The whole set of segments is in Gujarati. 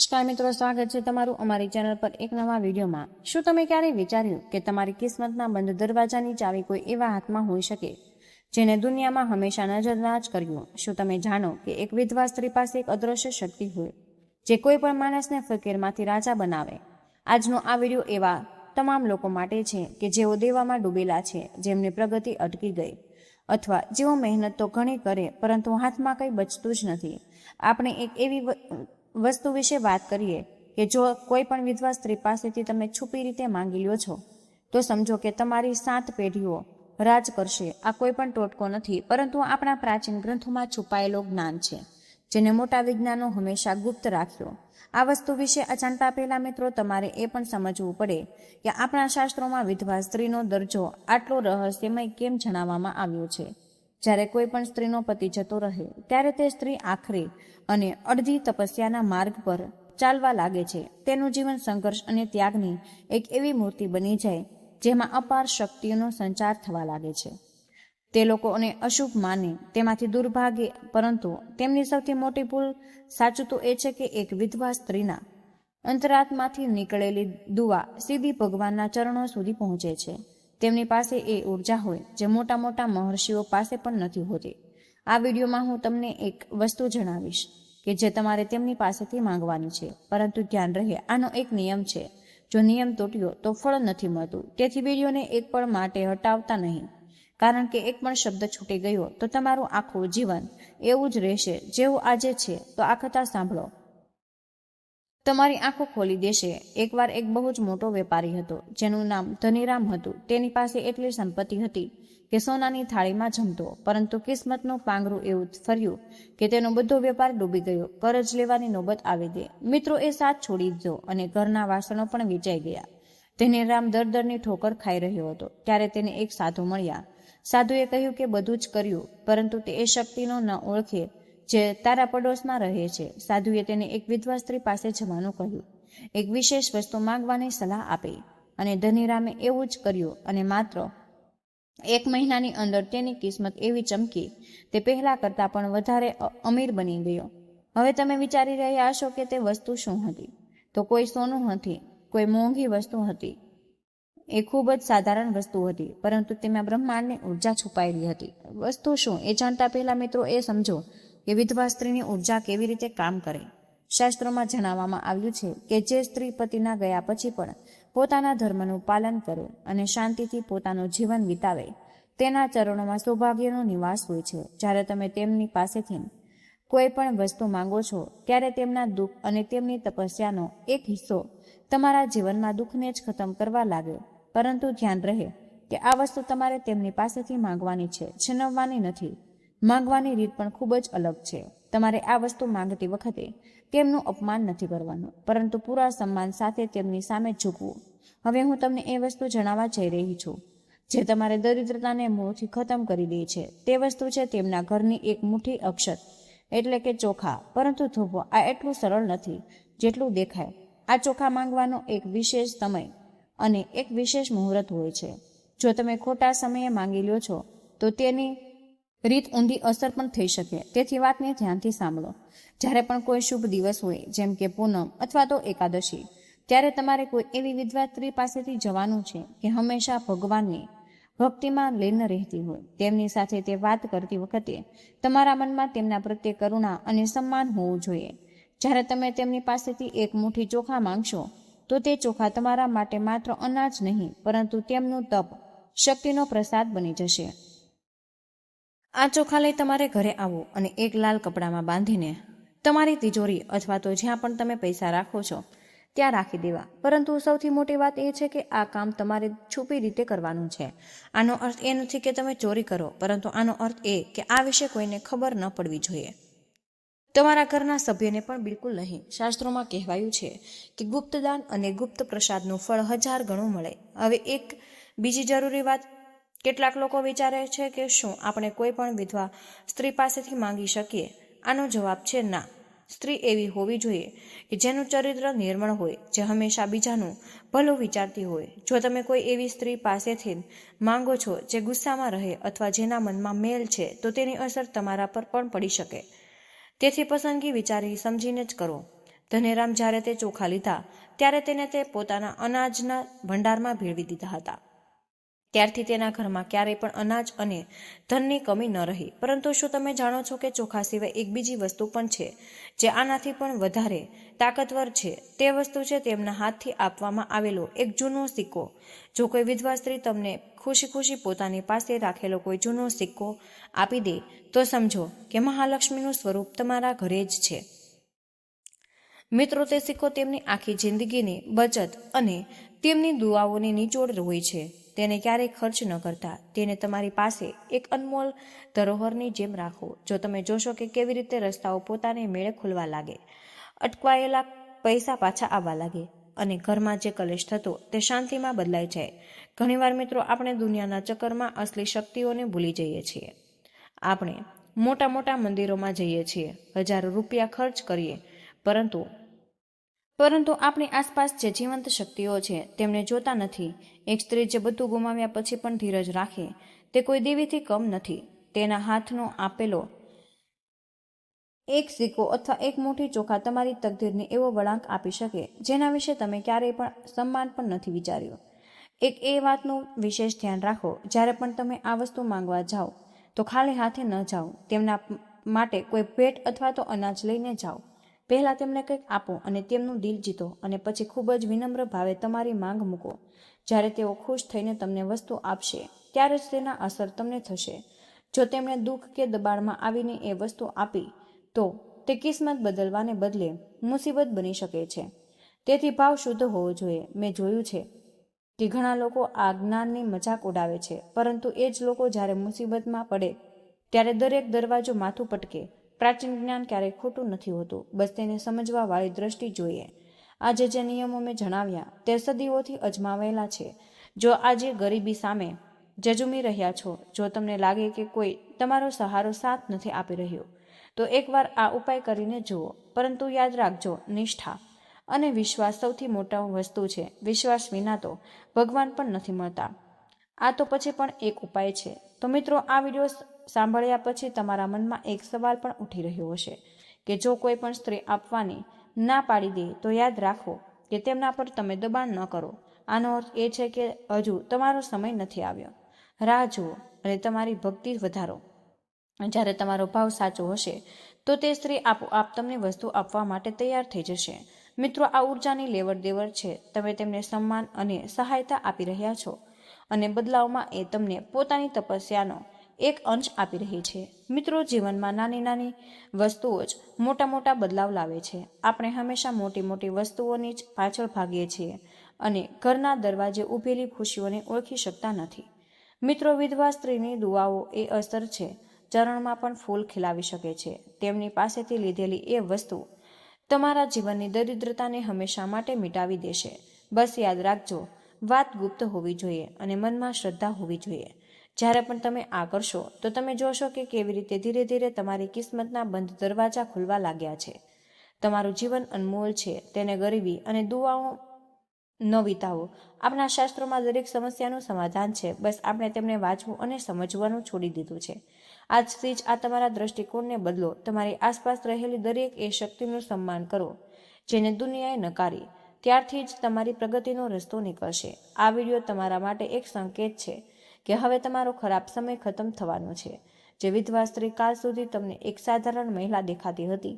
નમસ્કાર મિત્રો, સ્વાગત છે તમારું અમારી ચેનલ પર એક નવા વિડીયોમાં। શું તમે ક્યારેય વિચાર્યું કે તમારી કિસ્મતના બંધ દરવાજાની ચાવી કોઈ એવા હાથમાં હોઈ શકે જેને દુનિયામાં હંમેશા નજરઅંદાજ કર્યું? શું તમે જાણો કે એક વિધવા સ્ત્રી પાસે એક અદ્રશ્ય શક્તિ હોય જે કોઈ પણ માણસને ફકીરમાંથી રાજા બનાવે? આજનો આ વિડીયો એવા તમામ લોકો માટે છે કે જેઓ દેવામાં ડૂબેલા છે, જેમની પ્રગતિ અટકી ગઈ, અથવા જેઓ મહેનત તો ઘણી કરે પરંતુ હાથમાં કંઈ બચતું જ નથી। આપણે એક એવી વસ્તુ વિશે વાત કરીએ કે જો કોઈ પણ વિધવા સ્ત્રી પાસેથી તમે છુપી રીતે માંગી લ્યો છો તો સમજો કે તમારી 7 પેઢીઓ રાજ કરશે। આ કોઈ પણ ટોટકો નથી, પરંતુ આપણા પ્રાચીન ગ્રંથોમાં છુપાયેલો જ્ઞાન છે જેને મોટા વિજ્ઞાનો હંમેશા ગુપ્ત રાખ્યો। આ વસ્તુ વિશે અજાણતા પહેલા મિત્રો તમારે એ પણ સમજવું પડે કે આપણા શાસ્ત્રોમાં વિધવા સ્ત્રીનો દરજ્જો આટલો રહસ્યમય કેમ જણાવવામાં આવ્યો છે। જ્યારે કોઈ પણ સ્ત્રીનો પતિ જતો રહે ત્યારે તે સ્ત્રી આખરી અને અડધી તપસ્યાના માર્ગ પર ચાલવા લાગે છે। તેનું જીવન સંઘર્ષ અને ત્યાગની એક એવી મૂર્તિ બની જાય જેમાં અપાર શક્તિઓનો સંચાર થવા લાગે છે। તે લોકોને અશુભ માને તેમાંથી દુર્ભાગ્ય, પરંતુ તેમની સૌથી મોટી ભૂલ સાચું તો એ છે કે એક વિધવા સ્ત્રીના અંતરાત્માથી નીકળેલી દુઆ સીધી ભગવાનના ચરણો સુધી પહોંચે છે। તેમની પાસે એ ઉર્જા હોય જે મોટા મોટા મહર્ષિઓ પાસે પણ નથી હોતી। આ વિડીયોમાં હું તમને એક વસ્તુ જણાવીશ કે જે તમારે તેમની પાસેથી માંગવાની છે, પરંતુ ધ્યાન રહે આનો એક નિયમ છે, જો નિયમ તૂટ્યો તો ફળ નથી મળતું। તેથી વિડીયોને એક પળ માટે હટાવતા નહીં, કારણ કે એક પણ શબ્દ છૂટી ગયો તો તમારું આખું જીવન એવું જ રહેશે જેવું આજે છે। તો આ કથા સાંભળો, તમારી આંખો ખોલી દેશે। એકવાર એક બહુ જ મોટો વેપારી હતો જેનું નામ ધનીરામ હતું। તેની પાસે એટલી સંપત્તિ હતી કે સોનાની થાળીમાં જમતો, પરંતુ કિસ્મતનું પાંગરું એવું ફર્યું કે તેનો બધો વેપાર ડૂબી ગયો। કરજ લેવાની નોબત આવી ગઈ। મિત્રો એ સાથ છોડી દીધો અને ઘરના વાસણો પણ વેચાઈ ગયા। ધનીરામ દરની ઠોકર ખાઈ રહ્યો હતો ત્યારે તેને એક સાધુ મળ્યા। સાધુએ કહ્યું કે બધું જ કર્યું, પરંતુ તે એ શક્તિનો ન ઓળખે જે તારા પડોશમાં રહે છે। સાધુએ તેને એક વિધવા સ્ત્રી પાસે જવાનું કહ્યું, એક વિશેષ વસ્તુ માંગવાની સલાહ આપી, અને ધનીરામે એવું જ કર્યું અને માત્ર 1 મહિનાની અંદર તેની કિસ્મત એવી ચમકી તે પહેલા કરતા પણ વધારે અમીર બની ગયો। હવે તમે વિચારી રહ્યા હશો કે તે વસ્તુ શું હતી? તો કોઈ સોનું નથી, કોઈ મોંઘી વસ્તુ હતી। એ ખૂબ જ સાધારણ વસ્તુ હતી, પરંતુ તેમાં બ્રહ્માંડની ઉર્જા છુપાયેલી હતી। વસ્તુ શું એ જાણતા પહેલા મિત્રો એ સમજો કે વિધવા સ્ત્રીની ઉર્જા કેવી રીતે કામ કરે। શાસ્ત્રોમાં જણાવવામાં આવ્યું છે કે જે સ્ત્રી પતિના ગયા પછી પણ પોતાના ધર્મનું પાલન કરે અને શાંતિથી પોતાનું જીવન વિતાવે તેના ચરણોમાં સૌભાગ્યનો નિવાસ હોય છે। જ્યારે તમે તેમની પાસેથી કોઈ પણ વસ્તુ માંગો છો ત્યારે તેમના દુઃખ અને તેમની તપસ્યાનો એક હિસ્સો તમારા જીવનમાં દુઃખને જ ખતમ કરવા લાગે। પરંતુ ધ્યાન રહે કે આ વસ્તુ તમારે તેમની પાસેથી માંગવાની છે, છીનવવાની નથી। માંગવાની રીત પણ ખૂબ જ અલગ છે। તમારે આ વસ્તુ માંગતી વખતે તેમનું અપમાન નથી કરવાનું, પરંતુ પૂરા સન્માન સાથે તેમની સામે ઝૂકવું। હવે હું તમને એ વસ્તુ જણાવવા જઈ રહી છું જે તમારે દરિદ્રતાને મૂળથી ખતમ કરી દે છે। તે વસ્તુ છે તેમના ઘરની એક મુઠ્ઠી અક્ષત, એટલે કે ચોખા। પરંતુ થોભો, આ એટલું સરળ નથી જેટલું દેખાય। આ ચોખા માંગવાનો એક વિશેષ સમય અને એક વિશેષ મુહૂર્ત હોય છે। જો તમે ખોટા સમયે માંગી લ્યો છો તો તેની રીત ઊંધી અસર પણ થઈ શકે। તેથી વાતને ધ્યાનથી સાંભળો। જ્યારે પણ કોઈ શુભ દિવસ હોય, જેમ કે પૂનમ અથવા તો એકાદશી, ત્યારે તમારે કોઈ એવી વિધવા સ્ત્રી પાસેથી જવાનું છે કે હંમેશા ભગવાનની ભક્તિમાં લીન રહેતી હોય। તેમની સાથે તે વાત કરતી વખતે તમારા મનમાં તેમના પ્રત્યે કરુણા અને સન્માન હોવું જોઈએ। જ્યારે તમે તેમની પાસેથી એક મુઠ્ઠી ચોખા માંગશો તો તે ચોખા તમારા માટે માત્ર અનાજ નહીં, પરંતુ તેમનું તપ, શક્તિનો પ્રસાદ બની જશે। આ ચોખા લઈ તમારે ઘરે આવવું અને એક લાલ કપડામાં બાંધીને તમારી તિજોરી અથવા તો જ્યાં પણ તમે પૈસા રાખો છો ત્યાં રાખી દેવા। પરંતુ સૌથી મોટી વાત એ છે કે આ કામ તમારે છુપી રીતે કરવાનું છે। આનો અર્થ એ નથી કે તમે ચોરી કરો, પરંતુ આનો અર્થ એ કે આ વિશે કોઈને ખબર ન પડવી જોઈએ, તમારા ઘરના સભ્યને પણ બિલકુલ નહીં। શાસ્ત્રોમાં કહેવાયું છે કે ગુપ્તદાન અને ગુપ્ત પ્રસાદનું ફળ 1000 ગણું મળે। હવે એક બીજી જરૂરી વાત, કેટલાક લોકો વિચારે છે કે શું આપણે કોઈ પણ વિધવા સ્ત્રી પાસેથી માંગી શકીએ? આનો જવાબ છે ના। સ્ત્રી એવી હોવી જોઈએ કે જેનું ચરિત્ર નિર્મળ હોય, જે હંમેશા બીજાનું ભલું વિચારતી હોય। જો તમે કોઈ એવી સ્ત્રી પાસેથી માંગો છો જે ગુસ્સામાં રહે અથવા જેના મનમાં મેલ છે, તો તેની અસર તમારા પર પણ પડી શકે। તેથી પસંદગી વિચારી સમજીને જ કરો। ધનેરામ જ્યારે તે ચોખા લીધા ત્યારે તેને તે પોતાના અનાજના ભંડારમાં ભેળવી દીધા હતા. ત્યારથી તેના ઘરમાં ક્યારેય પણ અનાજ અને ધનની કમી ન રહી. પરંતુ શું તમે જાણો છો કે ચોખા સિવાય એક બીજી વસ્તુ પણ છે જે આનાથી પણ વધારે તાકાતવર છે? તે વસ્તુ છે તેમના હાથથી આપવામાં આવેલો એક જૂનો સિક્કો. જો કોઈ વિધવા સ્ત્રી તમને ખુશી ખુશી પોતાની પાસે રાખેલો કોઈ જૂનો સિક્કો આપી દે તો સમજો કે મહાલક્ષ્મીનું સ્વરૂપ તમારા ઘરે જ છે. મિત્રો, તે સિક્કો તેમની આખી જિંદગીની બચત અને તેમની દુઆઓની નિચોડ હોય છે. તેને ક્યારેય ખર્ચ ન કરતા. તેને તમારી પાસે એક અનમોલ ધરોહરની જેમ રાખો. જો તમે જોશો કે કેવી રીતે રસ્તાઓ પોતાને મેળે ખુલવા લાગે, અટવાયેલા પૈસા પાછા આવવા લાગે અને ઘરમાં જે કલેશ થતો તે શાંતિમાં બદલાઈ જાય. ઘણીવાર મિત્રો, આપણે દુનિયાના ચક્કરમાં અસલી શક્તિઓને ભૂલી જઈએ છીએ. આપણે મોટા મોટા મંદિરોમાં જઈએ છીએ, હજારો રૂપિયા ખર્ચ કરીએ, પરંતુ આપણી આસપાસ જે જીવંત શક્તિઓ છે તેમને જોતા નથી. એક સ્ત્રી જે બધું ગુમાવ્યા પછી પણ ધીરજ રાખે તે કોઈ દેવીથી કમ નથી. તેના હાથનો આપેલો એક સિક્કો અથવા એક મુઠ્ઠી ચોખા તમારી તકદીરને એવો વળાંક આપી શકે જેના વિશે તમે ક્યારેય પણ સન્માન પણ નથી વિચાર્યું. એક એ વાતનું વિશેષ ધ્યાન રાખો, જ્યારે પણ તમે આ વસ્તુ માંગવા જાઓ તો ખાલી હાથે ન જાઓ. તેમના માટે કોઈ ભેટ અથવા તો અનાજ લઈને જાઓ. પહેલાં તેમને કંઈક આપો અને તેમનું દિલ જીતો અને પછી ખૂબ જ વિનમ્ર ભાવે તમારી માંગ મૂકો. જ્યારે તેઓ ખુશ થઈને તમને વસ્તુ આપશે ત્યારે જ તેના અસર તમને થશે. જો તેમણે દુઃખ કે દબાણમાં આવીને એ વસ્તુ આપી તો તે કિસ્મત બદલવાને બદલે મુસીબત બની શકે છે. તેથી ભાવ શુદ્ધ હોવો જોઈએ. મેં જોયું છે કે ઘણા લોકો આ જ્ઞાનની મજાક ઉડાવે છે, પરંતુ એ જ લોકો જ્યારે મુસીબતમાં પડે ત્યારે દરેક દરવાજો માથું પટકે. પ્રાચીન જ્ઞાન ક્યારેય ખોટું નથી હોતું, બસ તેને સમજવા વાળી દ્રષ્ટિ જોઈએ. આજે જે નિયમો મેં જણાવ્યા તે સદીઓથી અજમાવેલા છે. જો આજે ગરીબી સામે ઝઝૂમી રહ્યા છો, જો તમને લાગે કે કોઈ તમારો સહારો સાથ નથી આપી રહ્યો, તો એકવાર આ ઉપાય કરીને જુઓ. પરંતુ યાદ રાખજો, નિષ્ઠા અને વિશ્વાસ સૌથી મોટા વસ્તુ છે. વિશ્વાસ વિના તો ભગવાન પણ નથી મળતા. આ તો પછી પણ એક ઉપાય છે. તો મિત્રો, આ વિડીયો સાંભળ્યા પછી તમારા મનમાં એક સવાલ પણ ઉઠી રહ્યો હશે કે જો કોઈ પણ સ્ત્રી આપવાની ના પાડી દે તો યાદ રાખો કે તેમના પર તમે દબાણ ન કરો. આનો અર્થ એ છે કે હજુ તમારો સમય નથી આવ્યો. રાહ જુઓ અને તમારી ભક્તિ વધારો. જ્યારે તમારો ભાવ સાચો હશે તો તે સ્ત્રી આપોઆપ તમને વસ્તુ આપવા માટે તૈયાર થઈ જશે. મિત્રો, આ ઉર્જાની લેવડ દેવડ છે. તમે તેમને સન્માન અને સહાયતા આપી રહ્યા છો અને બદલાવમાં એ તમને પોતાની તપસ્યાનો એક અંશ આપી રહી છે. મિત્રો, જીવનમાં નાની નાની વસ્તુઓ જ મોટા મોટા બદલાવ લાવે છે. આપણે હંમેશા મોટી મોટી વસ્તુઓની જ પાછળ ભાગીએ છીએ અને ઘરના દરવાજે ઊભેલી ખુશીઓને ઓળખી શકતા નથી. મિત્રો, વિધવા સ્ત્રીની દુઆઓ એ અસર છે. ચરણમાં પણ ફૂલ ખીલાવી શકે છે. તેમની પાસેથી લીધેલી એ વસ્તુ તમારા જીવનની દરિદ્રતાને હંમેશા માટે મિટાવી દેશે. બસ યાદ રાખજો, વાત ગુપ્ત હોવી જોઈએ અને મનમાં શ્રદ્ધા હોવી જોઈએ. જ્યારે પણ તમે આ કરશો તો તમે જોશો કે કેવી રીતે ધીરે ધીરે તમારી કિસ્મતના બંધ દરવાજા ખુલવા લાગ્યા છે. તમારું જીવન અનમોલ છે, તેને ગરીબી અને દુઆઓ ન વિતાવો. આપણા શાસ્ત્રોમાં દરેક સમસ્યાનું સમાધાન છે. બસ આપણે તેમને વાંચવું અને સમજવાનું છોડી દીધું છે. આજથી જ આ તમારા દ્રષ્ટિકોણને બદલો. તમારી આસપાસ રહેલી દરેક એ શક્તિનું સન્માન કરો જેને દુનિયાએ નકારી. ત્યારથી જ તમારી પ્રગતિનો રસ્તો નીકળશે. આ વિડીયો તમારા માટે એક સંકેત છે કે હવે તમારો ખરાબ સમય ખતમ થવાનો છે. જે વિધવા સ્ત્રી કાલ સુધી તમને એક સાધારણ મહિલા દેખાતી હતી,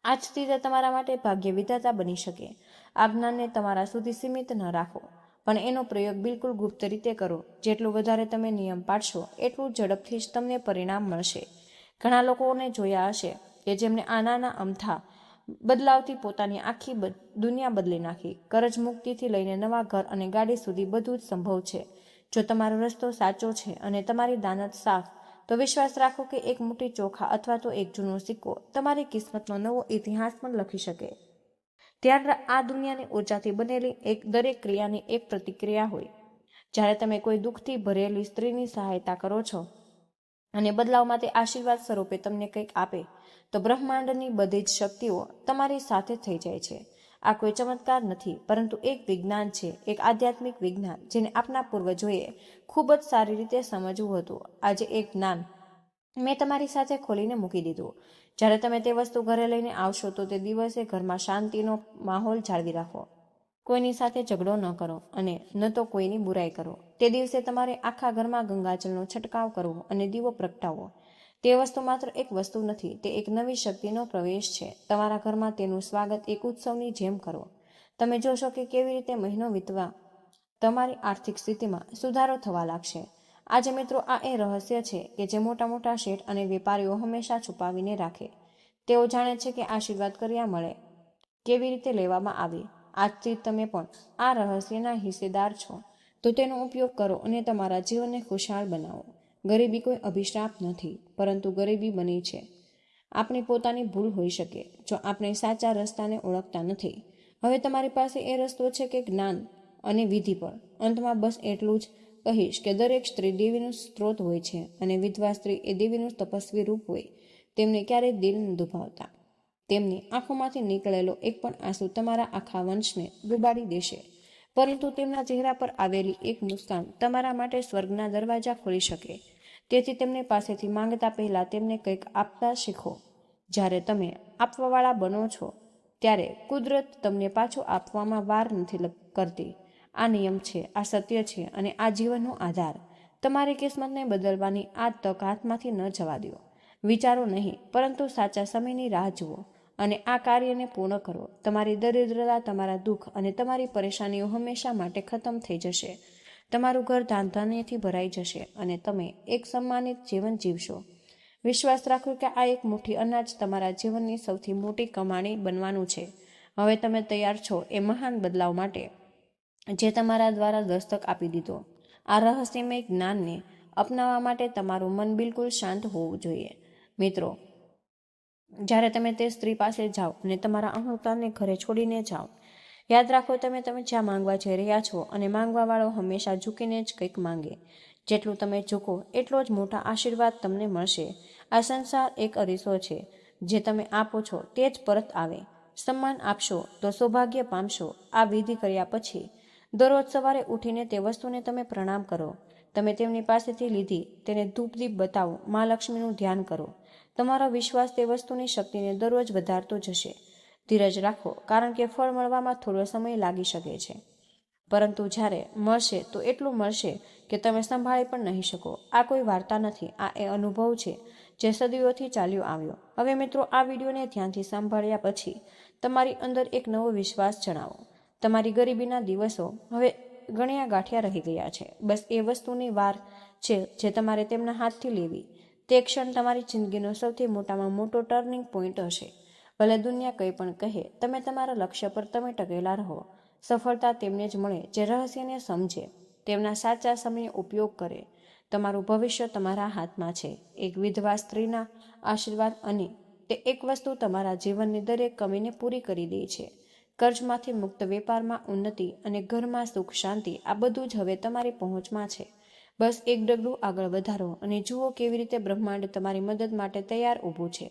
આજથી તે તમારા માટે ભાગ્ય વિધાતા બની શકે. આ જ્ઞાનને તમારા સુધી સીમિત ન રાખો, પણ એનો પ્રયોગ બિલકુલ ગુપ્ત રીતે કરો. જેટલું વધારે તમે નિયમ પાડશો એટલું ઝડપથી જ તમને પરિણામ મળશે. ઘણા લોકોને જોયા હશે કે જેમને આ નાના અમથા બદલાવથી પોતાની આખી દુનિયા બદલી નાખી. કરજ મુક્તિથી લઈને નવા ઘર અને ગાડી સુધી બધું જ સંભવ છે. જો તમારો રસ્તો સાચો છે અને તમારી દાનત સાફ, તો વિશ્વાસ રાખો કે એક મુઠ્ઠી ચોખા અથવા તો એક જૂનો સિક્કો તમારી કિસ્મતનો નવો ઇતિહાસ પણ લખી શકે. ત્યારે આ દુનિયાની ઉર્જાથી બનેલી દરેક ક્રિયાની એક પ્રતિક્રિયા હોય. જ્યારે તમે કોઈ દુઃખથી ભરેલી સ્ત્રીની સહાયતા કરો છો અને બદલાવમાં તે આશીર્વાદ સ્વરૂપે તમને કંઈક આપે, તો બ્રહ્માંડની બધી જ શક્તિઓ તમારી સાથે થઈ જાય છે. આ કોઈ ચમત્કાર નથી, પરંતુ એક વિજ્ઞાન છે, એક આધ્યાત્મિક વિજ્ઞાન જેને આપણા પૂર્વજોએ ખૂબ જ સારી રીતે સમજવું હતું. આજે એક જ્ઞાન મેં તમારી સાથે ખોલીને મૂકી દીધું. જ્યારે તમે તે વસ્તુ ઘરે લઈને આવશો તો તે દિવસે ઘરમાં શાંતિનો માહોલ જાળવી રાખો. કોઈની સાથે ઝઘડો ન કરો અને ન તો કોઈની બુરાઈ કરો. તે દિવસે તમારે આખા ઘરમાં ગંગાજળનો છંટકાવ કરવો અને દીવો પ્રગટાવવો. તે વસ્તુ માત્ર એક વસ્તુ નથી, તે એક નવી શક્તિનો પ્રવેશ છે. તમારા ઘરમાં તેનું સ્વાગત એક ઉત્સવની જેમ કરો. તમે જોશો કે કેવી રીતે મહિનો વીતવા તમારી આર્થિક સ્થિતિમાં સુધારો થવા લાગશે. આજે મિત્રો, આ એ રહસ્ય છે કે જે મોટા મોટા શેઠ અને વેપારીઓ હંમેશા છુપાવીને રાખે. તેઓ જાણે છે કે આશીર્વાદ કર્યા મળે કેવી રીતે લેવામાં આવે. આજથી તમે પણ આ રહસ્યના હિસ્સેદાર છો, તો તેનો ઉપયોગ કરો અને તમારા જીવનને ખુશહાલ બનાવો. ગરીબી કોઈ અભિશાપ નથી, પરંતુ ગરીબી બની છે આપણી પોતાની ભૂલ હોઈ શકે જો આપણે સાચા રસ્તાને ઓળખતા નથી. હવે તમારી પાસે એ રસ્તો છે કે જ્ઞાન અને વિધિ પર. અંતમાં બસ એટલું જ કહીશ કે દરેક સ્ત્રી દેવીનું સ્ત્રોત હોય છે અને વિધવા સ્ત્રી એ દેવીનું તપસ્વી રૂપ હોય. તેમને ક્યારેય દિલ ન દુભાવતા. તેમની આંખોમાંથી નીકળેલો એક પણ આંસુ તમારા આખા વંશને ડૂબાડી દેશે, પરંતુ તેમના ચહેરા પર આવેલી એક મુસ્કાન તમારા માટે સ્વર્ગના દરવાજા ખોલી શકે. તેથી તેમને પાસેથી માંગતા પહેલા તેમને કંઈક આપતા શીખો. જ્યારે તમે આપવાવાળા બનો છો ત્યારે કુદરત તમને પાછું આપવામાં વાર નથી કરતી. આ નિયમ છે, આ સત્ય છે અને આ જીવનનો આધાર. તમારી કિસ્મતને બદલવાની આ તક હાથમાંથી ન જવા દો. વિચારો નહીં, પરંતુ સાચા સમયની રાહ જુઓ અને આ કાર્યને પૂર્ણ કરો. તમારી દરિદ્રતા, તમારા દુઃખ અને તમારી પરેશાનીઓ હંમેશા માટે ખતમ થઈ જશે. તમારું ઘર ધાન્યથી ભરાઈ જશે અને તમે એક સન્માનિત જીવન જીવશો. વિશ્વાસ રાખો કે આ એક મુઠ્ઠી અનાજ તમારા જીવનની સૌથી મોટી કમાણી બનવાનું છે. હવે તમે તૈયાર છો એ મહાન બદલાવ માટે જે તમારા દ્વારા દસ્તક આપી દીધો. આ રહસ્યમય જ્ઞાનને અપનાવવા માટે તમારું મન બિલકુલ શાંત હોવું જોઈએ. મિત્રો, જ્યારે તમે તે સ્ત્રી પાસે જાઓ અને તમારા અહંકારને ઘરે છોડીને જાઓ, યાદ રાખો તમે જ્યાં માંગવા જઈ રહ્યા છો અને માંગવા વાળો હંમેશા ઝૂકીને જ કંઈક માંગે. જેટલું તમે ઝૂકો એટલો જ મોટા આશીર્વાદ તમને મળશે. આ સંસાર એક અરીસો છે, જે તમે આપો છો તે જ પરત આવે. સન્માન આપશો તો સૌભાગ્ય પામશો. આ વિધિ કર્યા પછી દરરોજ સવારે ઉઠીને તે વસ્તુને તમે પ્રણામ કરો. તમે તેમની પાસેથી લીધી તેને ધૂપદીપ બતાવો. મા લક્ષ્મીનું ધ્યાન કરો. તમારો વિશ્વાસ તે વસ્તુની શક્તિને દરરોજ વધારતો જશે. ધીરજ રાખો, કારણ કે ફળ મળવામાં થોડો સમય લાગી શકે છે, પરંતુ જ્યારે મળશે તો એટલું મળશે કે તમે સંભાળી પણ નહીં શકો. આ કોઈ વાર્તા નથી, આ એ અનુભવ છે જે સદીઓથી ચાલ્યો આવ્યો. હવે મિત્રો, આ વિડીયોને ધ્યાનથી સાંભળ્યા પછી તમારી અંદર એક નવો વિશ્વાસ જણાવો. તમારી ગરીબીના દિવસો હવે ગણ્યા ગાંઠિયા રહી ગયા છે. બસ એ વસ્તુની વાર છે જે તમારે તેમના હાથથી લેવી. તે ક્ષણ તમારી જિંદગીનો સૌથી મોટામાં મોટો ટર્નિંગ પોઈન્ટ હશે. ભલે દુનિયા કંઈ પણ કહે, તમે તમારા લક્ષ્ય પર તમે ટકેલા રહો. સફળતા તેમને જ મળે જે રહસ્યને સમજે, તેમના સાચા સમયે ઉપયોગ કરે. તમારું ભવિષ્ય તમારા હાથમાં છે. એક વિધવા સ્ત્રીના આશીર્વાદ અને તે એક વસ્તુ તમારા જીવનની દરેક કમીને પૂરી કરી દે છે. કર્જમાંથી મુક્ત, વેપારમાં ઉન્નતિ અને ઘરમાં સુખ શાંતિ, આ બધું જ હવે તમારી પહોંચમાં છે. બસ એક ડગલું આગળ વધારો અને જુઓ કેવી રીતે બ્રહ્માંડ તમારી મદદ માટે તૈયાર ઊભું છે.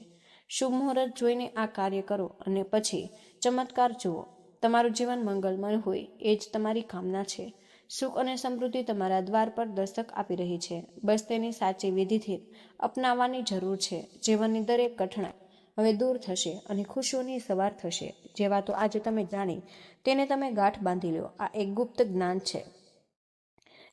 શુભ મુહૂર્ત જોઈને આ કાર્ય કરો અને પછી ચમત્કાર જુઓ. તમારું જીવન મંગલમય હોય એ જ તમારી કામના છે. સુખ અને સમૃદ્ધિ તમારા દ્વાર પર દસ્તક આપી રહી છે. બસ તેની સાચી વિધિથી અપનાવવાની જરૂર છે. જીવનની દરેક કઠણાઈ હવે દૂર થશે અને ખુશીઓની સવાર થશે. જે વાતો આજે તમે જાણી તેને તમે ગાંઠ બાંધી લો. આ એક ગુપ્ત જ્ઞાન છે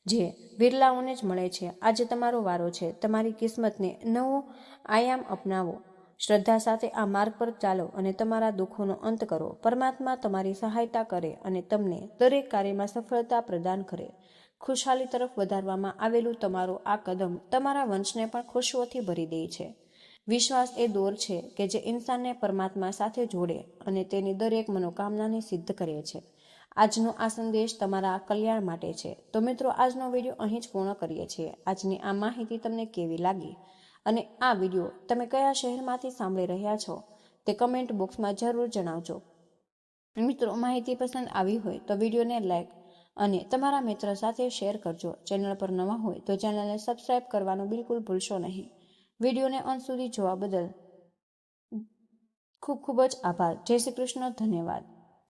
જે વિરલાઓને જ મળે છે. આજે તમારો વારો છે. તમારી કિસ્મતને નવો આયામ અપનાવો. શ્રદ્ધા સાથે આ માર્ગ પર ચાલો અને તમારા દુઃખોનો અંત કરો. પરમાત્મા તમારી સહાયતા કરે અને તમને દરેક કાર્યમાં સફળતા પ્રદાન કરે. ખુશહાલી તરફ વધારવામાં આવેલું તમારું આ કદમ તમારા વંશને પણ ખુશીઓથી ભરી દે છે. વિશ્વાસ એ દોર છે કે જે ઇન્સાનને પરમાત્મા સાથે જોડે અને તેની દરેક મનોકામનાને સિદ્ધ કરે છે. આજનો આ સંદેશ તમારા કલ્યાણ માટે છે. તો મિત્રો, આજનો વિડીયો અહીં જ પૂર્ણ કરીએ છીએ. આજની આ માહિતી તમને કેવી લાગી અને આ વિડીયો તમે કયા શહેરમાંથી સાંભળી રહ્યા છો તે કમેન્ટ બોક્સમાં જરૂર જણાવજો. મિત્રો, માહિતી પસંદ આવી હોય તો વિડીયોને લાઈક અને તમારા મિત્ર સાથે શેર કરજો. ચેનલ પર નવા હોય તો ચેનલને સબસ્ક્રાઇબ કરવાનું બિલકુલ ભૂલશો નહીં. વિડીયોને અંત સુધી જોવા બદલ ખૂબ ખૂબ જ આભાર. જય શ્રી કૃષ્ણ. ધન્યવાદ.